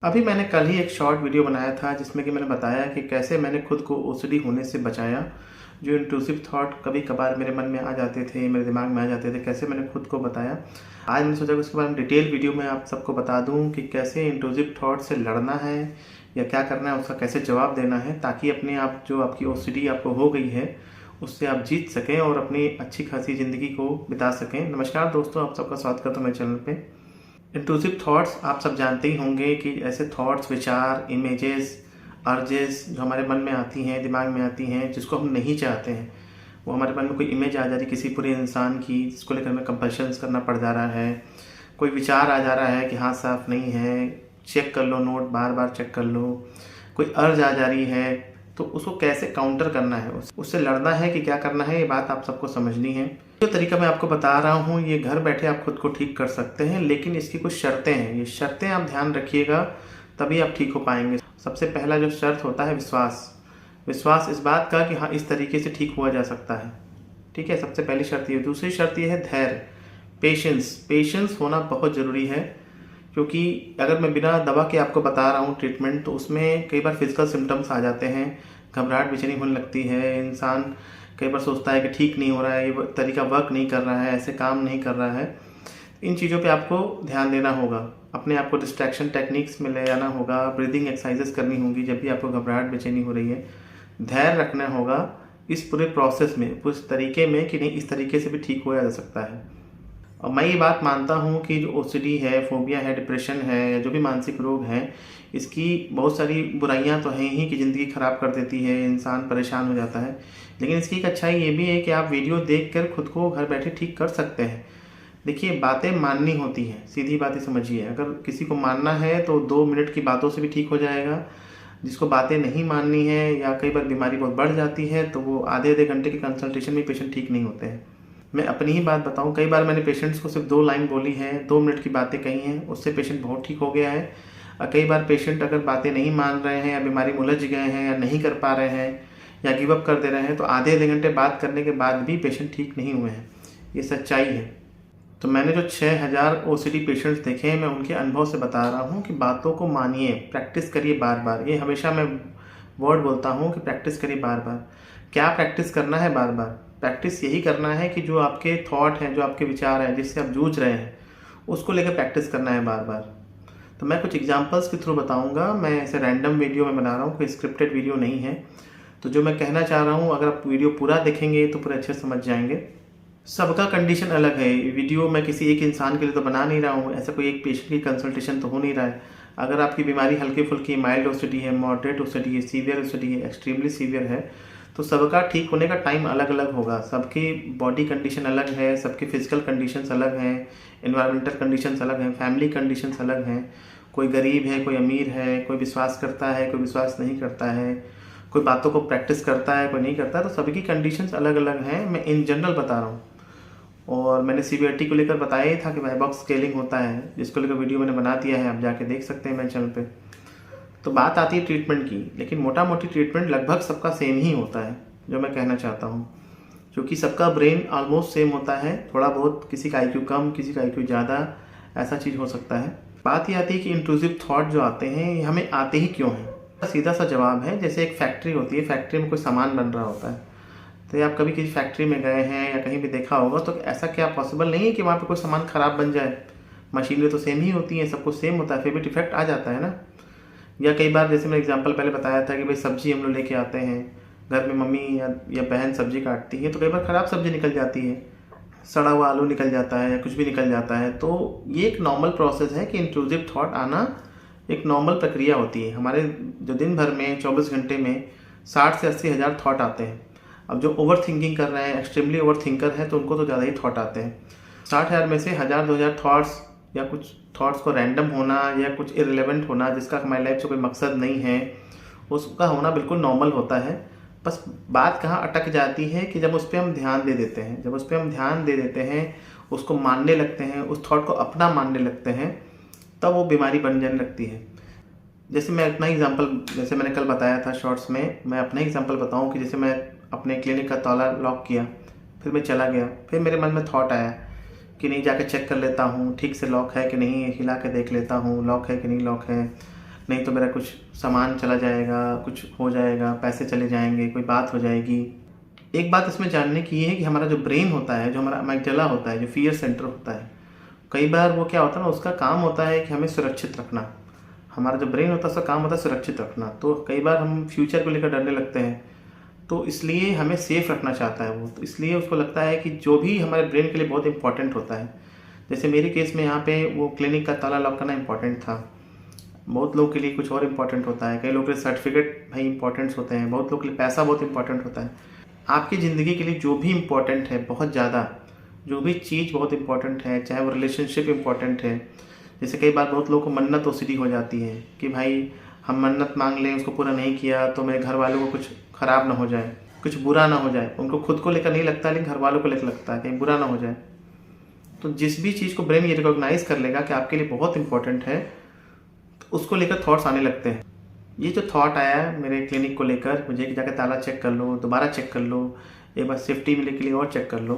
अभी मैंने कल ही एक शॉर्ट वीडियो बनाया था जिसमें कि मैंने बताया कि कैसे मैंने खुद को ओसीडी होने से बचाया। जो इंट्रूसिव थॉट कभी कभार मेरे मन में आ जाते थे, मेरे दिमाग में आ जाते थे, कैसे मैंने खुद को बताया। आज मैंने सोचा कि उसके बारे में डिटेल वीडियो में आप सबको बता दूं कि कैसे इंट्रूसिव थॉट से लड़ना है या क्या करना है, उसका कैसे जवाब देना है, ताकि अपने आप जो आपकी ओसीडी आपको हो गई है उससे आप जीत सकें और अपनी अच्छी खासी ज़िंदगी को बिता सकें। नमस्कार दोस्तों, आप सबका स्वागत करता हूँ मेरे चैनल पे। इंट्रूसिव थॉट्स आप सब जानते ही होंगे कि ऐसे थॉट्स, विचार, इमेजेस, अर्जेस जो हमारे मन में आती हैं, दिमाग में आती हैं, जिसको हम नहीं चाहते हैं। वो हमारे मन में कोई इमेज आ जा रही किसी पूरे इंसान की, जिसको लेकर हमें कंपल्शंस करना पड़ जा रहा है। कोई विचार आ जा रहा है कि हाथ साफ नहीं है, चेक कर लो नोट, बार बार चेक कर लो। कोई अर्ज आ जा रही है, तो उसको कैसे काउंटर करना है, उससे लड़ना है कि क्या करना है, ये बात आप सबको समझनी है। जो तरीका मैं आपको बता रहा हूँ ये घर बैठे आप खुद को ठीक कर सकते हैं, लेकिन इसकी कुछ शर्तें हैं। ये शर्तें आप ध्यान रखिएगा, तभी आप ठीक हो पाएंगे। सबसे पहला जो शर्त होता है विश्वास। विश्वास इस बात का कि हाँ, इस तरीके से ठीक हुआ जा सकता है। ठीक है, सबसे पहली शर्त ये। दूसरी शर्त ये है धैर्य, पेशेंस। पेशेंस होना बहुत ज़रूरी है, क्योंकि अगर मैं बिना दवा के आपको बता रहा हूँ ट्रीटमेंट, तो उसमें कई बार फिजिकल सिम्टम्स आ जाते हैं। घबराहट, बेचैनी होने लगती है, इंसान कई बार सोचता है कि ठीक नहीं हो रहा है, ये तरीका वर्क नहीं कर रहा है, ऐसे काम नहीं कर रहा है। इन चीज़ों पे आपको ध्यान देना होगा, अपने आप को डिस्ट्रैक्शन टेक्निक्स में ले जाना होगा, ब्रीदिंग एक्सरसाइजेस करनी होंगी जब भी आपको घबराहट, बेचैनी हो रही है। धैर्य रखना होगा इस पूरे प्रोसेस में, उस तरीके में कि नहीं, इस तरीके से भी ठीक हो जा सकता है। और मैं ये बात मानता हूँ कि जो ओसीडी है, फोबिया है, डिप्रेशन है, या जो भी मानसिक रोग हैं, इसकी बहुत सारी बुराइयाँ तो हैं ही कि ज़िंदगी ख़राब कर देती है, इंसान परेशान हो जाता है। लेकिन इसकी एक अच्छाई ये भी है कि आप वीडियो देखकर खुद को घर बैठे ठीक कर सकते हैं। देखिए, बातें माननी होती हैं, सीधी बातें समझिए। अगर किसी को मानना है तो 2 मिनट की बातों से भी ठीक हो जाएगा। जिसको बातें नहीं माननी है या कई बार बीमारी बहुत बढ़ जाती है, तो वो आधे-आधे घंटे की कंसल्टेशन में पेशेंट ठीक नहीं होते हैं। मैं अपनी ही बात बताऊं, कई बार मैंने पेशेंट्स को सिर्फ 2 लाइन बोली है, 2 मिनट की बातें कही हैं, उससे पेशेंट बहुत ठीक हो गया है। और कई बार पेशेंट अगर बातें नहीं मान रहे हैं या बीमारी में उलझ गए हैं या नहीं कर पा रहे हैं या गिव अप कर दे रहे हैं, तो आधे-आधे घंटे बात करने के बाद भी पेशेंट ठीक नहीं हुए हैं। ये सच्चाई है। तो मैंने जो 6000 ओसीडी पेशेंट्स देखे हैं, मैं उनके अनुभव से बता रहा हूँ कि बातों को मानिए, प्रैक्टिस करिए बार बार। ये हमेशा मैं वर्ड बोलता हूँ कि प्रैक्टिस करिए बार बार। क्या प्रैक्टिस करना है बार बार? प्रैक्टिस यही करना है कि जो आपके थॉट हैं, जो आपके विचार हैं, जिससे आप जूझ रहे हैं, उसको लेकर प्रैक्टिस करना है बार बार। तो मैं कुछ एग्जांपल्स के थ्रू बताऊंगा। मैं ऐसे रैंडम वीडियो में बना रहा हूँ, कोई स्क्रिप्टेड वीडियो नहीं है। तो जो मैं कहना चाह रहा हूँ, अगर आप वीडियो पूरा देखेंगे तो पूरे अच्छे समझ जाएंगे। सबका कंडीशन अलग है। वीडियो मैं किसी एक इंसान के लिए तो बना नहीं रहा हूँ, ऐसा कोई एक पेशेंट की कंसल्टेशन तो हो नहीं रहा है। अगर आपकी बीमारी हल्की फुल्की माइल्ड ओसीडी है, मॉडरेट ओसीडी है, सीवियर ओसीडी है, एक्सट्रीमली सीवियर है, तो सबका ठीक होने का टाइम अलग अलग होगा। सबकी बॉडी कंडीशन अलग है, सबकी फिजिकल कंडीशंस अलग हैं, एनवायरमेंटल कंडीशंस अलग हैं, फैमिली कंडीशंस अलग हैं। कोई गरीब है, कोई अमीर है, कोई विश्वास करता है, कोई विश्वास नहीं करता है, कोई बातों को प्रैक्टिस करता है, कोई नहीं करता। तो सभी की कंडीशंस अलग अलग हैं। मैं इन जनरल बता रहा हूँ। और मैंने सीवीआरटी को लेकर बताया ही था कि वाइबॉक्स स्केलिंग होता है, जिसको लेकर वीडियो मैंने बना दिया है, आप जाके देख सकते हैं मेरे चैनल पे। तो बात आती है ट्रीटमेंट की, लेकिन मोटा मोटी ट्रीटमेंट लगभग सबका सेम ही होता है, जो मैं कहना चाहता हूँ। क्योंकि सबका ब्रेन ऑलमोस्ट सेम होता है, थोड़ा बहुत किसी का आईक्यू कम, किसी का आईक्यू ज़्यादा, ऐसा चीज़ हो सकता है। बात ये आती है कि इंट्रूसिव थॉट जो आते हैं, ये हमें आते ही क्यों हैं। सीधा सा जवाब है, जैसे एक फैक्ट्री होती है, फैक्ट्री में कोई सामान बन रहा होता है। तो आप कभी किसी फैक्ट्री में गए हैं या कहीं भी देखा होगा, तो ऐसा क्या पॉसिबल नहीं है कि वहाँ पे कोई सामान ख़राब बन जाए। मशीनरी तो सेम ही होती हैं, सब कुछ सेम होता है, फिर भी डिफेक्ट आ जाता है ना। या कई बार, जैसे मैं एग्जांपल पहले बताया था कि भाई सब्जी हम लोग लेके आते हैं, घर में मम्मी या बहन सब्जी काटती है, तो कई बार ख़राब सब्जी निकल जाती है, सड़ा हुआ आलू निकल जाता है या कुछ भी निकल जाता है। तो ये एक नॉर्मल प्रोसेस है कि इंट्रूसिव थॉट आना एक नॉर्मल प्रक्रिया होती है। हमारे जो दिन भर में 24 घंटे में 60 से 80 हज़ार थॉट आते हैं। अब जो ओवर थिंकिंग कर रहे हैं, एक्सट्रीमली ओवर थिंकर है, तो उनको तो ज़्यादा ही थॉट आते हैं। 60,000 में से 1000-2000 थॉट्स, या कुछ थॉट्स को रैंडम होना या कुछ इररिलेवेंट होना, जिसका हमारी लाइफ से कोई मकसद नहीं है, उसका होना बिल्कुल नॉर्मल होता है। बस बात कहाँ अटक जाती है कि जब उस पर हम ध्यान दे देते हैं, जब उस पर हम ध्यान दे देते हैं, उसको मानने लगते हैं, उस थॉट को अपना मानने लगते हैं, तब वो बीमारी बन जाने लगती है। जैसे मैं अपना एग्जांपल, जैसे मैंने कल बताया था शॉर्ट्स में, मैं अपना एग्जांपल बताऊं कि जैसे मैं अपने क्लिनिक का ताला लॉक किया, फिर मैं चला गया, फिर मेरे मन में थॉट आया कि नहीं, जाके चेक कर लेता हूँ ठीक से लॉक है कि नहीं, हिला के देख लेता हूँ लॉक है कि नहीं लॉक है। नहीं तो मेरा कुछ सामान चला जाएगा, कुछ हो जाएगा, पैसे चले जाएंगे, कोई बात हो जाएगी। एक बात इसमें जानने की है कि हमारा जो ब्रेन होता है, जो हमारा अमिगडाला होता है, जो फियर सेंटर होता है, कई बार वो क्या होता है ना, उसका काम होता है कि हमें सुरक्षित रखना। हमारा जो ब्रेन होता है उसका काम होता है सुरक्षित रखना। तो कई बार हम फ्यूचर को लेकर डरने लगते हैं, तो इसलिए हमें सेफ रखना चाहता है वो। तो इसलिए उसको लगता है कि जो भी हमारे ब्रेन के लिए बहुत इंपॉर्टेंट होता है, जैसे मेरे केस में यहाँ पे वो क्लिनिक का ताला लॉक करना इंपॉर्टेंट था। बहुत लोगों के लिए कुछ और इम्पॉर्टेंट होता है, कई लोगों के लिए सर्टिफिकेट भाई इंपॉर्टेंट्स होते हैं, बहुत लोगों के लिए पैसा बहुत इंपॉर्टेंट होता है। आपकी ज़िंदगी के लिए जो भी इम्पॉर्टेंट है, बहुत ज़्यादा जो भी चीज़ बहुत इंपॉर्टेंट है, चाहे वो रिलेशनशिप इंपॉर्टेंट है। जैसे कई बार बहुत लोगों को मन्नत ओसीडी हो जाती है कि भाई हम मन्नत मांग लें, उसको पूरा नहीं किया तो मेरे घर वालों को कुछ ख़राब ना हो जाए, कुछ बुरा ना हो जाए। उनको खुद को लेकर नहीं लगता, लेकिन घर वालों को लेकर लगता है कहीं बुरा ना हो जाए। तो जिस भी चीज़ को ब्रेन ये रिकॉग्नाइज कर लेगा कि आपके लिए बहुत इंपॉर्टेंट है, तो उसको लेकर थॉट्स आने लगते हैं। ये जो थॉट आया मेरे क्लिनिक को लेकर, मुझे जाकर ताला चेक कर लो, दोबारा चेक कर लो, एक बार सेफ्टी मिलने के लिए और चेक कर लो,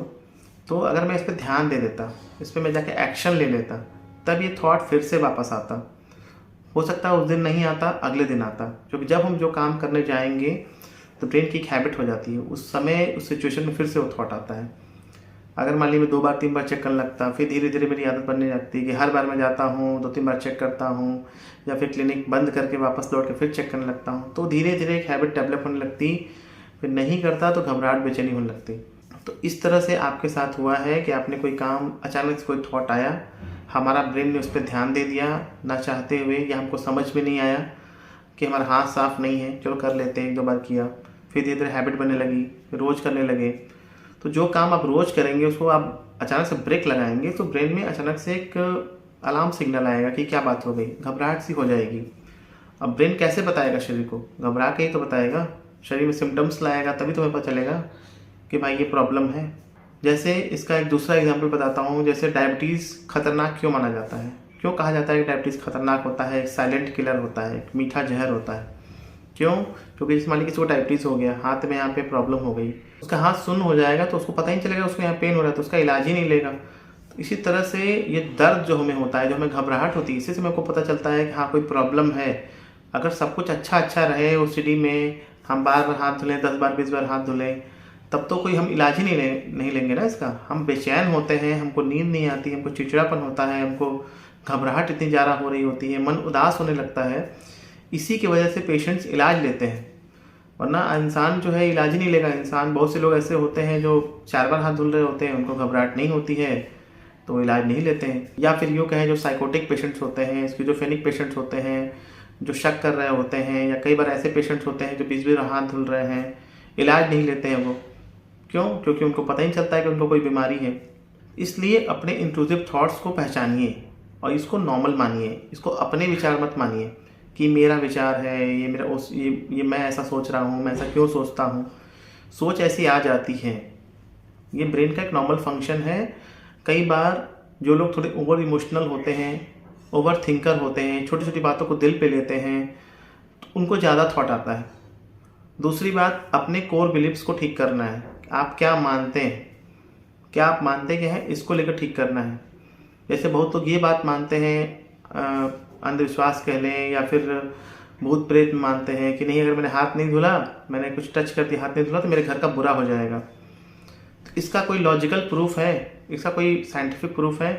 तो अगर मैं इस पर ध्यान दे देता, इस पर मैं जाके एक्शन ले लेता, तब ये थॉट फिर से वापस आता। हो सकता है उस दिन नहीं आता, अगले दिन आता, क्योंकि जब हम जो काम करने जाएंगे तो ब्रेन की एक हैबिट हो जाती है, उस समय उस सिचुएशन में फिर से वो थॉट आता है। अगर मान लीजिए मैं 2 बार 3 बार चेक करने लगता, फिर धीरे धीरे मेरी आदत बनने लगती है कि हर बार मैं जाता हूँ 2-3 बार चेक करता हूँ, या फिर क्लिनिक बंद करके वापस लौट के फिर चेक करने लगता हूँ, तो धीरे धीरे एक हैबिट डेवलप होने लगती। फिर नहीं करता तो घबराहट बेचैनी होने लगती। तो इस तरह से आपके साथ हुआ है कि आपने कोई काम, अचानक से कोई थॉट आया, हमारा ब्रेन ने उस पर ध्यान दे दिया ना चाहते हुए, या हमको समझ में नहीं आया कि हमारा हाथ साफ नहीं है, चलो कर लेते हैं, 1-2 बार किया, फिर धीरे धीरे हैबिट बनने लगी, फिर रोज़ करने लगे। तो जो काम आप रोज़ करेंगे उसको आप अचानक से ब्रेक लगाएंगे, तो ब्रेन में अचानक से एक अलार्म सिग्नल आएगा कि क्या बात हो गई, घबराहट सी हो जाएगी। अब ब्रेन कैसे बताएगा शरीर को? घबरा के ही तो बताएगा, शरीर में सिम्टम्स लाएगा, तभी तुम्हें पता चलेगा कि भाई ये प्रॉब्लम है। जैसे इसका एक दूसरा एग्जाम्पल बताता हूँ। जैसे डायबिटीज़ खतरनाक क्यों माना जाता है, क्यों कहा जाता है कि डायबिटीज़ खतरनाक होता है, एक साइलेंट किलर होता है, एक मीठा जहर होता है। क्यों? क्योंकि जिस मान लीजिए किसी को डायबिटीज़ हो गया, हाथ में यहाँ पे प्रॉब्लम हो गई, उसका हाथ सुन्न हो जाएगा, तो उसको पता ही नहीं चलेगा उसको यहाँ पेन हो रहा है, तो उसका इलाज ही नहीं लेगा। तो इसी तरह से ये दर्द जो हमें होता है, जो हमें घबराहट होती है, इसी से मेरे को पता चलता है कि हाँ कोई प्रॉब्लम है। अगर सब कुछ अच्छा रहे ओसीडी में, हम बार बार हाथ धुलें, 10 बार 20 बार हाथ धुलें, तब तो कोई हम इलाज ही नहीं लेंगे ना इसका। हम बेचैन होते हैं, हमको नींद नहीं आती, हमको चिड़चिड़ापन होता है, हमको घबराहट इतनी ज़्यादा हो रही होती है, मन उदास होने लगता है। इसी की वजह से पेशेंट्स इलाज लेते हैं, वरना इंसान जो है इलाज ही नहीं लेगा। इंसान, बहुत से लोग ऐसे होते हैं जो 4 बार हाथ धुल रहे होते हैं, उनको घबराहट नहीं होती है, तो वो इलाज नहीं लेते हैं। या फिर यूँ कहें जो साइकोटिक पेशेंट्स होते हैं, स्किज़ोफ्रेनिक पेशेंट्स होते हैं, जो शक कर रहे होते हैं, या कई बार ऐसे पेशेंट्स होते हैं जो 20 बार हाथ धुल रहे हैं, इलाज नहीं लेते हैं वो। क्यों? क्योंकि उनको पता ही नहीं चलता है कि उनको कोई बीमारी है। इसलिए अपने इंट्रूसिव थॉट्स को पहचानिए और इसको नॉर्मल मानिए, इसको अपने विचार मत मानिए कि मेरा विचार है, ये मेरा ये मैं ऐसा सोच रहा हूँ, मैं ऐसा क्यों सोचता हूँ। सोच ऐसी आ जाती है, ये ब्रेन का एक नॉर्मल फंक्शन है। कई बार जो लोग थोड़े ओवर इमोशनल होते हैं, ओवर थिंकर होते हैं, छोटी छोटी बातों को दिल पे लेते हैं, तो उनको ज़्यादा थॉट आता है। दूसरी बात, अपने कोर बिलीव्स को ठीक करना है। आप क्या मानते हैं, क्या आप मानते क्या है, इसको लेकर ठीक करना है। जैसे बहुत लोग ये बात मानते हैं, अंधविश्वास कह लें, या फिर भूत प्रेत मानते हैं कि नहीं, अगर मैंने हाथ नहीं धुला, मैंने कुछ टच कर दिया, हाथ नहीं धुला, तो मेरे घर का बुरा हो जाएगा। तो इसका कोई लॉजिकल प्रूफ है, इसका कोई साइंटिफिक प्रूफ है,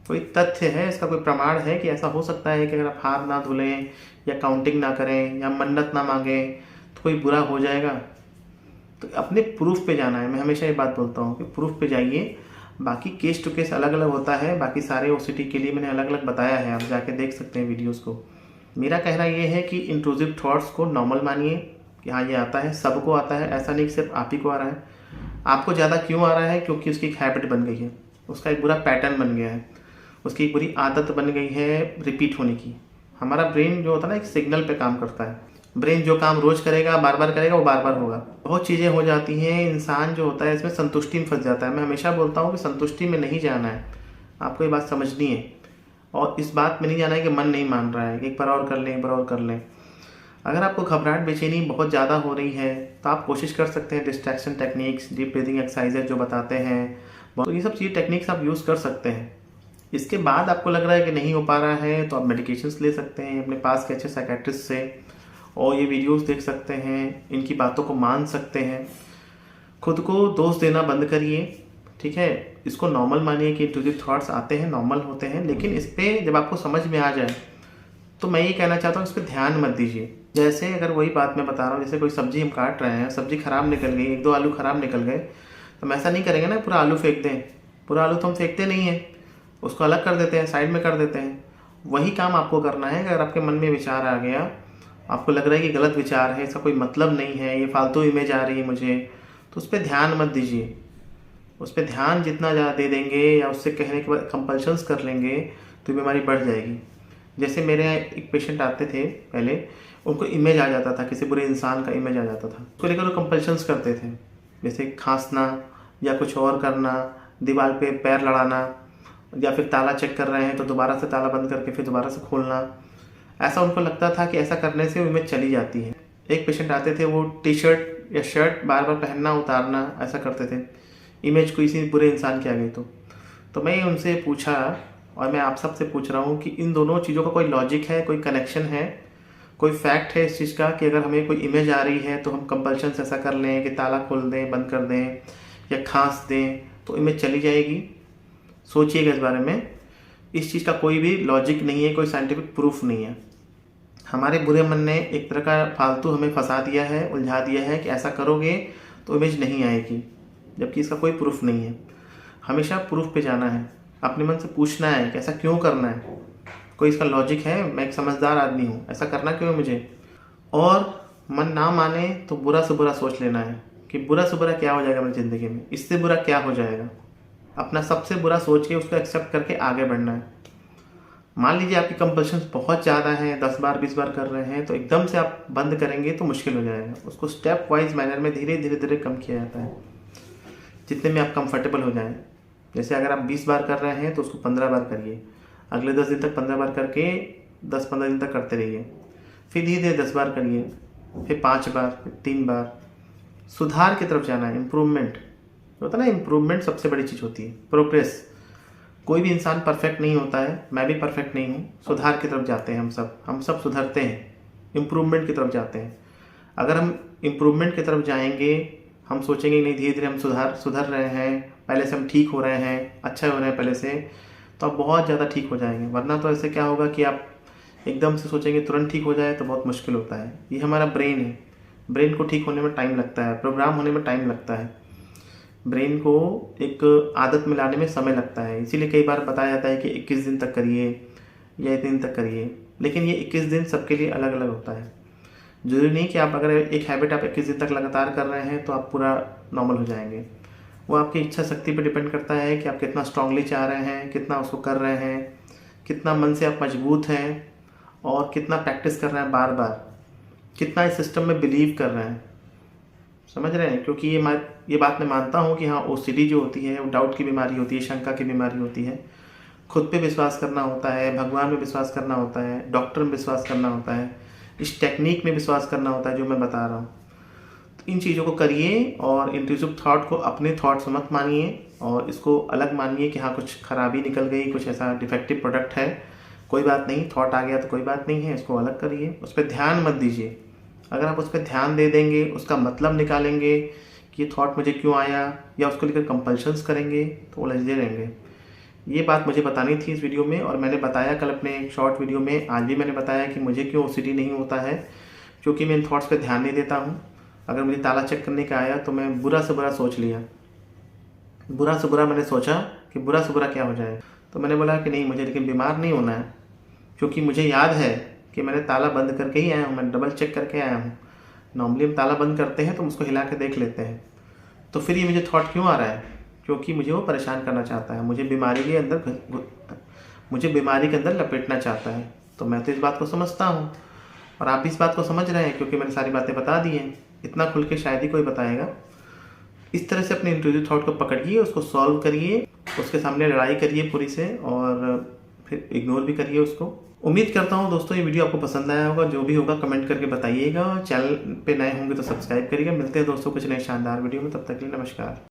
कोई तथ्य है, इसका कोई प्रमाण है कि ऐसा हो सकता है कि अगर आप हाथ ना धुलें, या काउंटिंग ना करें, या मन्नत ना मांगें, तो कोई बुरा हो जाएगा? तो अपने प्रूफ पे जाना है। मैं हमेशा ये बात बोलता हूँ कि प्रूफ पे जाइए। बाकी केस टू केस अलग अलग होता है, बाकी सारे ओसीडी के लिए मैंने अलग अलग बताया है, आप जाके देख सकते हैं वीडियोस को। मेरा कहना ये है कि इंट्रूसिव थॉट्स को नॉर्मल मानिए कि हाँ ये आता है, सबको आता है, ऐसा नहीं कि सिर्फ आप ही को आ रहा है। आपको ज़्यादा क्यों आ रहा है? क्योंकि उसकी एक हैबिट बन गई है, उसका एक बुरा पैटर्न बन गया है, उसकी एक बुरी आदत बन गई है रिपीट होने की। हमारा ब्रेन जो होता है ना, एक सिग्नल पे काम करता है। ब्रेन जो काम रोज करेगा, बार बार करेगा, वो बार बार होगा। बहुत चीज़ें हो जाती हैं, इंसान जो होता है इसमें संतुष्टि में फंस जाता है। मैं हमेशा बोलता हूँ कि संतुष्टि में नहीं जाना है, आपको ये बात समझनी है। और इस बात में नहीं जाना है कि मन नहीं मान रहा है कि एक बार और कर लें, एक बार और कर लें। अगर आपको घबराहट बेचैनी बहुत ज़्यादा हो रही है, तो आप कोशिश कर सकते हैं distraction techniques, deep breathing exercises जो बताते हैं, तो ये सब चीज़ टेक्निक्स आप यूज़ कर सकते हैं। इसके बाद आपको लग रहा है कि नहीं हो पा रहा है तो आप मेडिकेशंस ले सकते हैं अपने पास के अच्छे साइकेट्रिस्ट से, और ये वीडियोस देख सकते हैं, इनकी बातों को मान सकते हैं। खुद को दोष देना बंद करिए, ठीक है। इसको नॉर्मल मानिए कि इंट्रूसिव थॉट्स आते हैं, नॉर्मल होते हैं, लेकिन इस पर जब आपको समझ में आ जाए तो मैं ये कहना चाहता हूँ इस पर ध्यान मत दीजिए। जैसे अगर वही बात मैं बता रहा हूँ, जैसे कोई सब्जी हम काट रहे हैं, सब्जी खराब निकल गई, 1-2 आलू खराब निकल गए, तो हम ऐसा नहीं करेंगे ना पूरा आलू फेंक दें। पूरा आलू तो हम फेंकते नहीं हैं, उसको अलग कर देते हैं, साइड में कर देते हैं। वही काम आपको करना है। अगर आपके मन में विचार आ गया, आपको लग रहा है कि गलत विचार है, इसका कोई मतलब नहीं है, ये फालतू इमेज आ रही है मुझे, तो उस पर ध्यान मत दीजिए। उस पर ध्यान जितना ज़्यादा दे देंगे या उससे कहने के बाद कंपल्शंस कर लेंगे तो बीमारी बढ़ जाएगी। जैसे मेरे यहाँ एक पेशेंट आते थे पहले, उनको इमेज आ जाता था, किसी बुरे इंसान का इमेज आ जाता था, उसको लेकर वो कंपल्शंस करते थे, जैसे खांसना या कुछ और करना, दीवार पे पैर लड़ाना, या फिर ताला चेक कर रहे हैं तो दोबारा से ताला बंद करके फिर दोबारा से खोलना। ऐसा उनको लगता था कि ऐसा करने से वो इमेज चली जाती है। एक पेशेंट आते थे, वो टी शर्ट या शर्ट बार बार पहनना उतारना ऐसा करते थे, इमेज कोई इसी बुरे इंसान की आ गई तो मैं उनसे पूछा, और मैं आप सबसे पूछ रहा हूँ कि इन दोनों चीज़ों का कोई लॉजिक है, कोई कनेक्शन है, कोई फैक्ट है इस चीज़ का कि अगर हमें कोई इमेज आ रही है तो हम कंपल्शन से ऐसा कर लें कि ताला खोल दें, बंद कर दें या खांस दें तो इमेज चली जाएगी? सोचिएगा इस बारे में। इस चीज़ का कोई भी लॉजिक नहीं है, कोई साइंटिफिक प्रूफ नहीं है। हमारे बुरे मन ने एक तरह का फालतू हमें फंसा दिया है, उलझा दिया है कि ऐसा करोगे तो इमेज नहीं आएगी, जबकि इसका कोई प्रूफ नहीं है। हमेशा प्रूफ पे जाना है, अपने मन से पूछना है कि ऐसा क्यों करना है, कोई इसका लॉजिक है, मैं एक समझदार आदमी हूँ, ऐसा करना क्यों है मुझे। और मन ना माने तो बुरा से बुरा सोच लेना है कि बुरा से बुरा क्या हो जाएगा मेरी ज़िंदगी में, इससे बुरा क्या हो जाएगा। अपना सबसे बुरा सोच के उसको एक्सेप्ट करके आगे बढ़ना है। मान लीजिए आपकी कंपल्शंस बहुत ज़्यादा हैं, 10 बार 20 बार कर रहे हैं, तो एकदम से आप बंद करेंगे तो मुश्किल हो जाएगा। उसको स्टेप वाइज मैनर में धीरे धीरे कम किया जाता है, जितने में आप कंफर्टेबल हो जाएं। जैसे अगर आप 20 बार कर रहे हैं तो उसको 15 बार करिए, अगले 10 दिन तक 15 बार करके 10-15 दिन तक करते रहिए, फिर धीरे धीरे 10 बार करिए, फिर 5 बार, फिर 3 बार। सुधार की तरफ जाना है, इम्प्रूवमेंट होता है ना, इम्प्रूवमेंट सबसे बड़ी चीज़ होती है, प्रोग्रेस। कोई भी इंसान परफेक्ट नहीं होता है, मैं भी परफेक्ट नहीं हूँ। सुधार की तरफ जाते हैं हम सब सुधरते हैं, इम्प्रूवमेंट की तरफ जाते हैं। अगर हम इम्प्रूवमेंट की तरफ जाएंगे, हम सोचेंगे नहीं धीरे धीरे हम सुधर रहे हैं, पहले से हम ठीक हो रहे हैं, अच्छा हो रहे हैं पहले से, तो आप बहुत ज़्यादा ठीक हो जाएंगे। वरना तो ऐसे क्या होगा कि आप एकदम से सोचेंगे तुरंत ठीक हो जाए तो बहुत मुश्किल होता है। ये हमारा ब्रेन है, ब्रेन को ठीक होने में टाइम लगता है, प्रोग्राम होने में टाइम लगता है, ब्रेन को एक आदत में लाने में समय लगता है। इसीलिए कई बार बताया जाता है कि 21 दिन तक करिए या इतने दिन तक करिए, लेकिन ये 21 दिन सबके लिए अलग अलग होता है। जरूरी नहीं कि आप अगर एक हैबिट आप 21 दिन तक लगातार कर रहे हैं तो आप पूरा नॉर्मल हो जाएंगे। वो आपकी इच्छा शक्ति पर डिपेंड करता है कि आप कितना स्ट्रांगली चाह रहे हैं, कितना उसको कर रहे हैं, कितना मन से आप मजबूत हैं, और कितना प्रैक्टिस कर रहे हैं बार बार, कितना इस सिस्टम में बिलीव कर रहे हैं। समझ रहे हैं? क्योंकि ये बात मैं मानता हूँ कि हाँ, ओसीडी जो होती है वो डाउट की बीमारी होती है, शंका की बीमारी होती है। खुद पे विश्वास करना होता है, भगवान में विश्वास करना होता है, डॉक्टर में विश्वास करना होता है, इस टेक्निक में विश्वास करना होता है जो मैं बता रहा हूँ। तो इन चीज़ों को करिए, और इंट्रूसिव थॉट को अपने थॉट्स मत मानिए और इसको अलग मानिए कि हाँ कुछ खराबी निकल गई, कुछ ऐसा डिफेक्टिव प्रोडक्ट है, कोई बात नहीं, थॉट आ गया तो कोई बात नहीं है, इसको अलग करिए, उस पर ध्यान मत दीजिए। अगर आप उस पर ध्यान दे देंगे, उसका मतलब निकालेंगे कि ये थॉट मुझे क्यों आया, या उसको लेकर कंपल्शंस करेंगे तो उलझते रहेंगे। ये बात मुझे बतानी थी इस वीडियो में, और मैंने बताया कल अपने शॉर्ट वीडियो में, आज भी मैंने बताया कि मुझे क्यों ओसीडी नहीं होता है, क्योंकि मैं इन थॉट्स पे ध्यान नहीं देता हूँ। अगर मुझे ताला चेक करने का आया तो मैं बुरा से बुरा सोच लिया, बुरा से बुरा मैंने सोचा कि बुरा से बुरा क्या हो जाए, तो मैंने बोला कि नहीं, मुझे लेकिन बीमार नहीं होना है, क्योंकि मुझे याद है कि मैंने ताला बंद करके ही आया हूँ, मैं डबल चेक करके आया हूँ। नॉर्मली हम ताला बंद करते हैं तो हम उसको हिला के देख लेते हैं। तो फिर ये मुझे थॉट क्यों आ रहा है? क्योंकि मुझे वो परेशान करना चाहता है, मुझे बीमारी के अंदर लपेटना चाहता है। तो मैं तो इस बात को समझता हूँ, और आप भी इस बात को समझ रहे हैं, क्योंकि मैंने सारी बातें बता दी हैं। इतना खुल के शायद ही कोई बताएगा। इस तरह से अपने इंट्रूसिव थॉट को पकड़िए, उसको सॉल्व करिए, उसके सामने लड़ाई करिए पूरी से, और फिर इग्नोर भी करिए उसको। उम्मीद करता हूँ दोस्तों ये वीडियो आपको पसंद आया होगा। जो भी होगा कमेंट करके बताइएगा। चैनल पे नए होंगे तो सब्सक्राइब करिएगा। मिलते हैं दोस्तों कुछ नए शानदार वीडियो में, तब तक के लिए नमस्कार।